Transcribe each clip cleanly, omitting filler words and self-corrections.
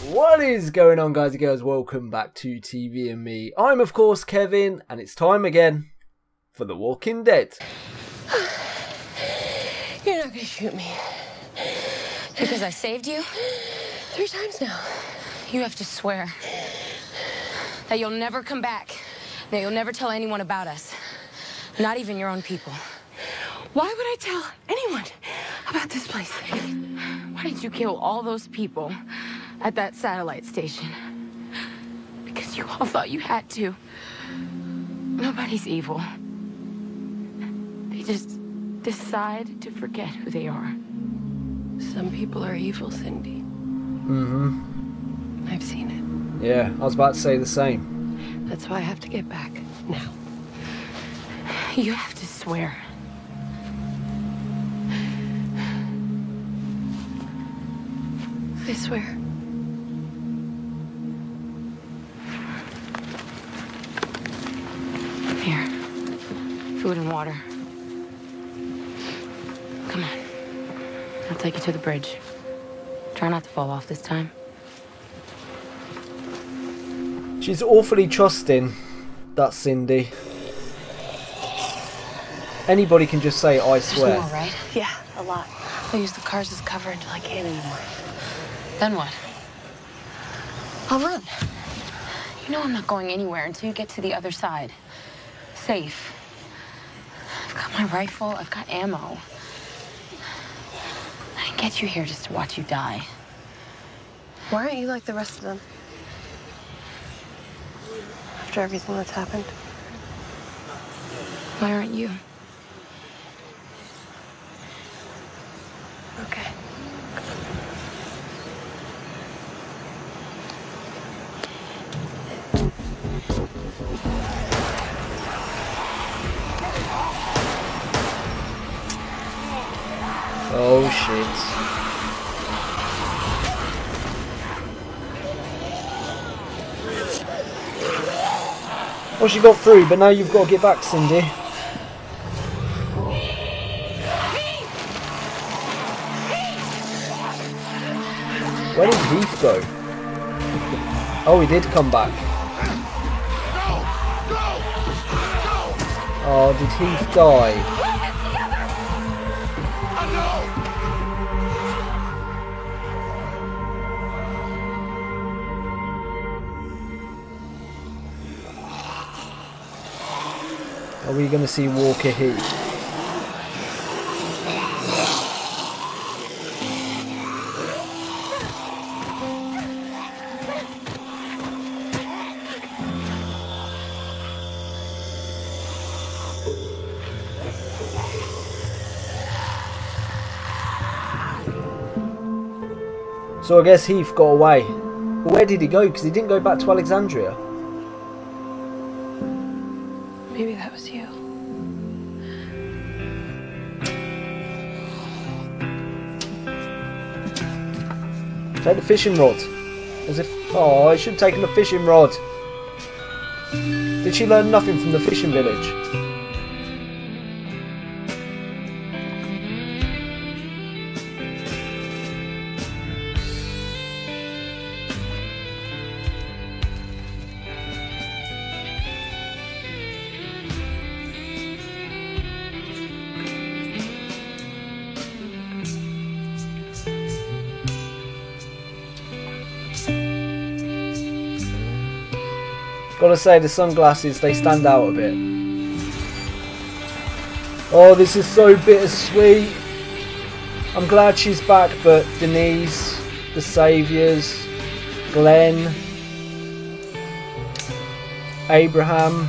What is going on, guys and girls? Welcome back to TV and Me. I'm of course Kevin, and it's time again for The Walking Dead. You're not gonna shoot me. Because I saved you 3 times now. You have to swear that you'll never come back, that you'll never tell anyone about us, not even your own people. Why would I tell anyone about this place? Why did you kill all those people at that satellite station? Because you all thought you had to. Nobody's evil. They just decide to forget who they are. Some people are evil, Cindy. Mm-hmm. I've seen it. Yeah, I was about to say the same. That's why I have to get back now. You have to swear. I swear. Here. Food and water. Come on. I'll take you to the bridge. Try not to fall off this time. She's awfully trusting, that Cindy. Anybody can just say, I swear. There's more, right? Yeah, a lot. I use the cars as cover until I can't anymore. Then what? I'll run. You know I'm not going anywhere until you get to the other side. Safe. I've got my rifle, I've got ammo. I didn't get you here just to watch you die. Why aren't you like the rest of them? After everything that's happened. Why aren't you? Okay. Oh shit. Well, she got through, but now you've got to get back, Cindy. Where did Heath go? Oh, he did come back. Oh, did Heath die? Are we going to see Walker Heath? So I guess Heath got away. But where did he go? Because he didn't go back to Alexandria. Maybe that was you. Take the fishing rod. As if... Oh, I should have taken the fishing rod. Did she learn nothing from the fishing village? Gotta say, the sunglasses, they stand out a bit. Oh, this is so bittersweet. I'm glad she's back, but Denise, the Saviours, Glenn, Abraham.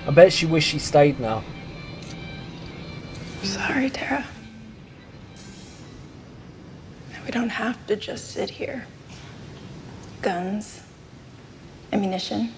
I bet she wished she stayed now. Sorry, Tara. We don't have to just sit here. Guns, ammunition.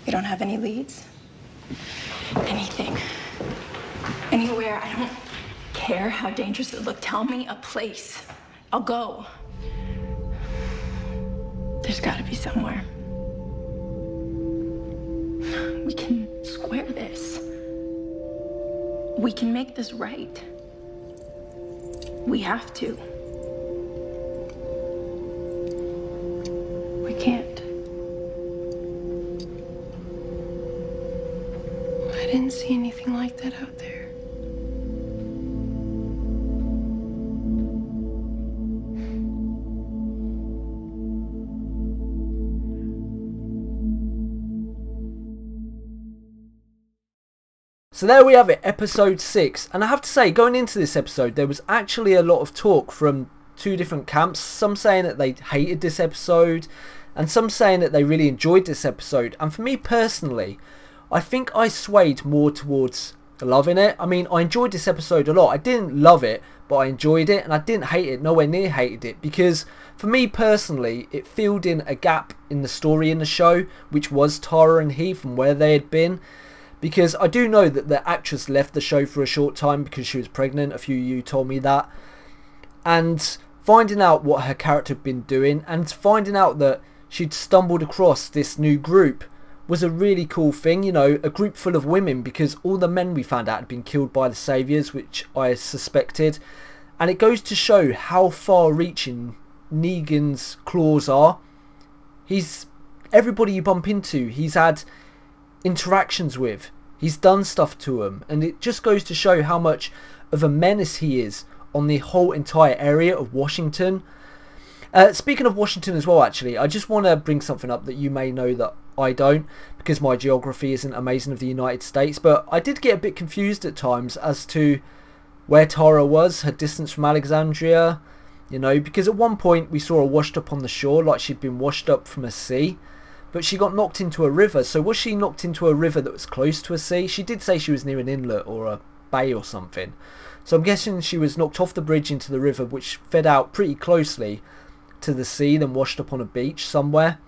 We don't have any leads. Anything. Anywhere. I don't care how dangerous it looks. Tell me a place. I'll go. There's got to be somewhere. We can square this. We can make this right. We have to. We can't. I didn't see anything like that out there. So there we have it, episode 6. And I have to say, going into this episode, there was actually a lot of talk from two different camps. Some saying that they hated this episode, and some saying that they really enjoyed this episode. And for me personally, I think I swayed more towards loving it. I mean, I enjoyed this episode a lot. I didn't love it, but I enjoyed it, and I didn't hate it, nowhere near hated it, because for me personally, it filled in a gap in the story in the show, which was Tara and Heath and where they had been. Because I do know that the actress left the show for a short time because she was pregnant. A few of you told me that. And finding out what her character had been doing, and finding out that she'd stumbled across this new group, was a really cool thing. You know, a group full of women, because all the men we found out had been killed by the Saviours, which I suspected. And it goes to show how far reaching Negan's claws are. Everybody you bump into, he's had interactions with, he's done stuff to them, and it just goes to show how much of a menace he is on the whole entire area of Washington. Speaking of Washington as well, actually, I just want to bring something up that you may know that I don't, because my geography isn't amazing of the United States, but I did get a bit confused at times as to where Tara was, her distance from Alexandria, you know, because at one point we saw her washed up on the shore like she'd been washed up from a sea. But she got knocked into a river. So was she knocked into a river that was close to a sea? She did say she was near an inlet or a bay or something. So I'm guessing she was knocked off the bridge into the river, which fed out pretty closely to the sea, then washed up on a beach somewhere.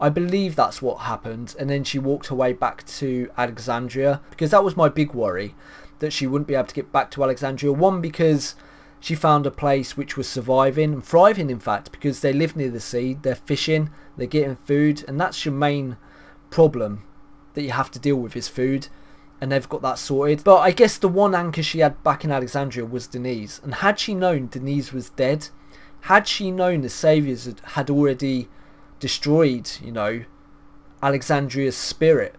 I believe that's what happened. And then she walked her way back to Alexandria, because that was my big worry, that she wouldn't be able to get back to Alexandria. One, because she found a place which was surviving and thriving, in fact, because they live near the sea, they're fishing, they're getting food, and that's your main problem that you have to deal with, is food, and they've got that sorted. But I guess the one anchor she had back in Alexandria was Denise, and had she known Denise was dead, had she known the Saviours had already destroyed, you know, Alexandria's spirit,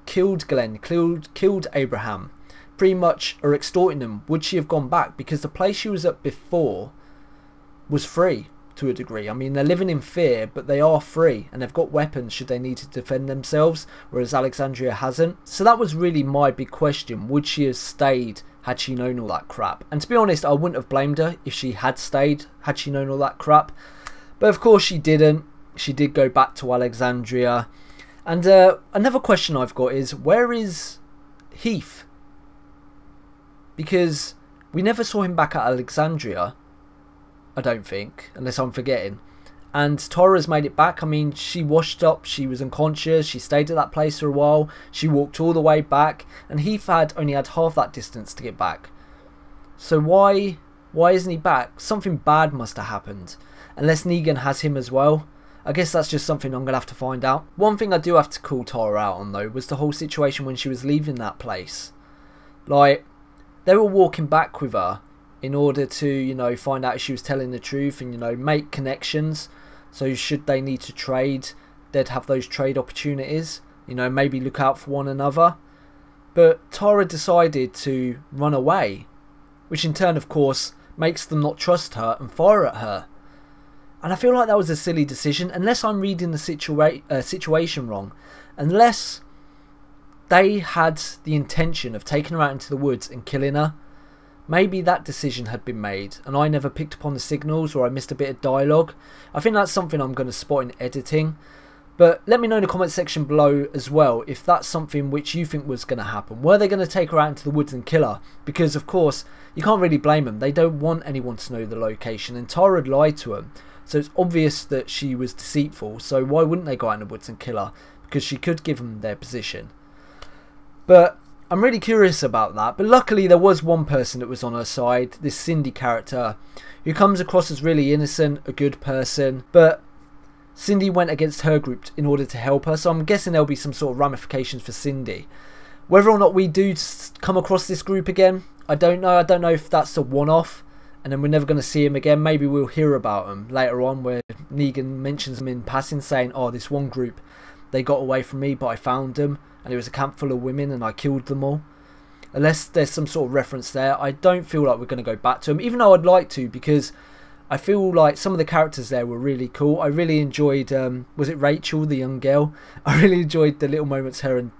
killed Glenn, killed Abraham, pretty much are extorting them, would she have gone back? Because the place she was at before was free to a degree. I mean, they're living in fear, but they are free, and they've got weapons should they need to defend themselves, whereas Alexandria hasn't. So that was really my big question. Would she have stayed had she known all that crap? And to be honest, I wouldn't have blamed her if she had stayed had she known all that crap. But of course she didn't. She did go back to Alexandria. And another question I've got is, where is Heath? Because we never saw him back at Alexandria, I don't think, unless I'm forgetting. And Tara's made it back. I mean, she washed up, she was unconscious, she stayed at that place for a while, she walked all the way back, and Heath only had half that distance to get back. So why isn't he back? Something bad must have happened, unless Negan has him as well. I guess that's just something I'm going to have to find out. One thing I do have to call Tara out on, though, was the whole situation when she was leaving that place. Like, they were walking back with her in order to, you know, find out if she was telling the truth and, you know, make connections. So should they need to trade, they'd have those trade opportunities. You know, maybe look out for one another. But Tara decided to run away, which in turn, of course, makes them not trust her and fire at her. And I feel like that was a silly decision, unless I'm reading the situation wrong. Unless they had the intention of taking her out into the woods and killing her. Maybe that decision had been made and I never picked up on the signals, or I missed a bit of dialogue. I think that's something I'm going to spot in editing. But let me know in the comment section below as well if that's something which you think was going to happen. Were they going to take her out into the woods and kill her? Because of course you can't really blame them. They don't want anyone to know the location, and Tara had lied to them. So it's obvious that she was deceitful. So why wouldn't they go out in the woods and kill her? Because she could give them their position. But I'm really curious about that. But luckily there was one person that was on her side. This Cindy character, who comes across as really innocent, a good person. But Cindy went against her group in order to help her, so I'm guessing there'll be some sort of ramifications for Cindy. Whether or not we do come across this group again, I don't know. I don't know if that's a one-off and then we're never going to see him again. Maybe we'll hear about him later on, where Negan mentions him in passing, saying, oh, this one group, they got away from me, but I found them, and it was a camp full of women, and I killed them all. Unless there's some sort of reference there, I don't feel like we're going to go back to him, even though I'd like to, because I feel like some of the characters there were really cool. I really enjoyed, was it Rachel, the young girl? I really enjoyed the little moments her and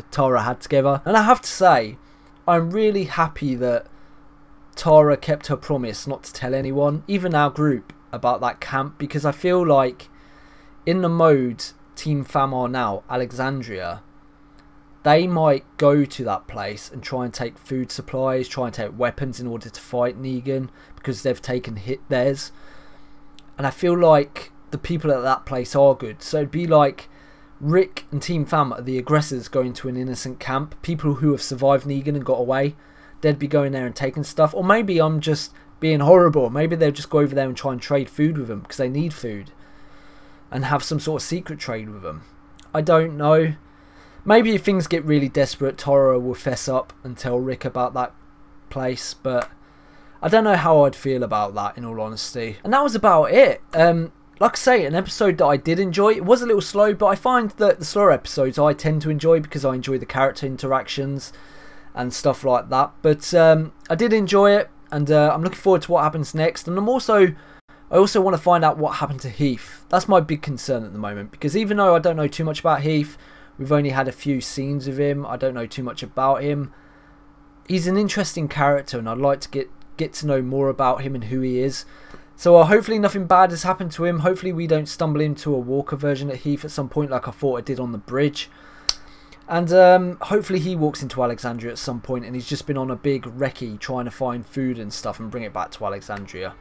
Tara had together. And I have to say, I'm really happy that Tara kept her promise not to tell anyone, even our group, about that camp, because I feel like in the mode Team Fam are now, Alexandria, they might go to that place and try and take food supplies, try and take weapons in order to fight Negan, because they've taken theirs. And I feel like the people at that place are good. So it'd be like Rick and Team Fam are the aggressors going to an innocent camp, people who have survived Negan and got away. They'd be going there and taking stuff. Or maybe I'm just being horrible. Maybe they'll just go over there and try and trade food with them because they need food, and have some sort of secret trade with them. I don't know. Maybe if things get really desperate, Tara will fess up and tell Rick about that place, but I don't know how I'd feel about that, in all honesty. And that was about it. Like I say, an episode that I did enjoy. It was a little slow, but I find that the slower episodes I tend to enjoy because I enjoy the character interactions and stuff like that. But I did enjoy it, and I'm looking forward to what happens next. And I also want to find out what happened to Heath. That's my big concern at the moment, because even though I don't know too much about Heath, we've only had a few scenes of him, I don't know too much about him. He's an interesting character, and I'd like to get to know more about him and who he is. So hopefully nothing bad has happened to him. Hopefully we don't stumble into a Walker version of Heath at some point, like I thought I did on the bridge. And hopefully he walks into Alexandria at some point and he's just been on a big recce trying to find food and stuff and bring it back to Alexandria.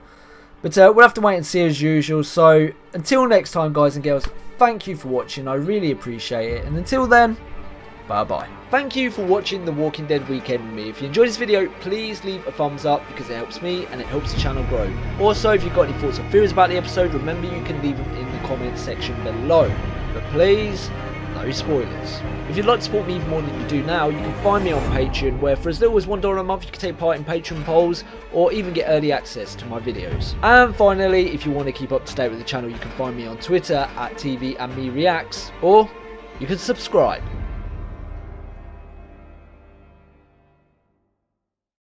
But we'll have to wait and see as usual. So until next time, guys and girls, thank you for watching. I really appreciate it. And until then, bye-bye. Thank you for watching The Walking Dead Weekend with me. If you enjoyed this video, please leave a thumbs up because it helps me and it helps the channel grow. Also, if you've got any thoughts or theories about the episode, remember you can leave them in the comments section below. But please, no spoilers. If you'd like to support me even more than you do now, you can find me on Patreon, where for as little as $1 a month you can take part in Patreon polls or even get early access to my videos. And finally, if you want to keep up to date with the channel, you can find me on Twitter at TVandMeReacts, or you can subscribe.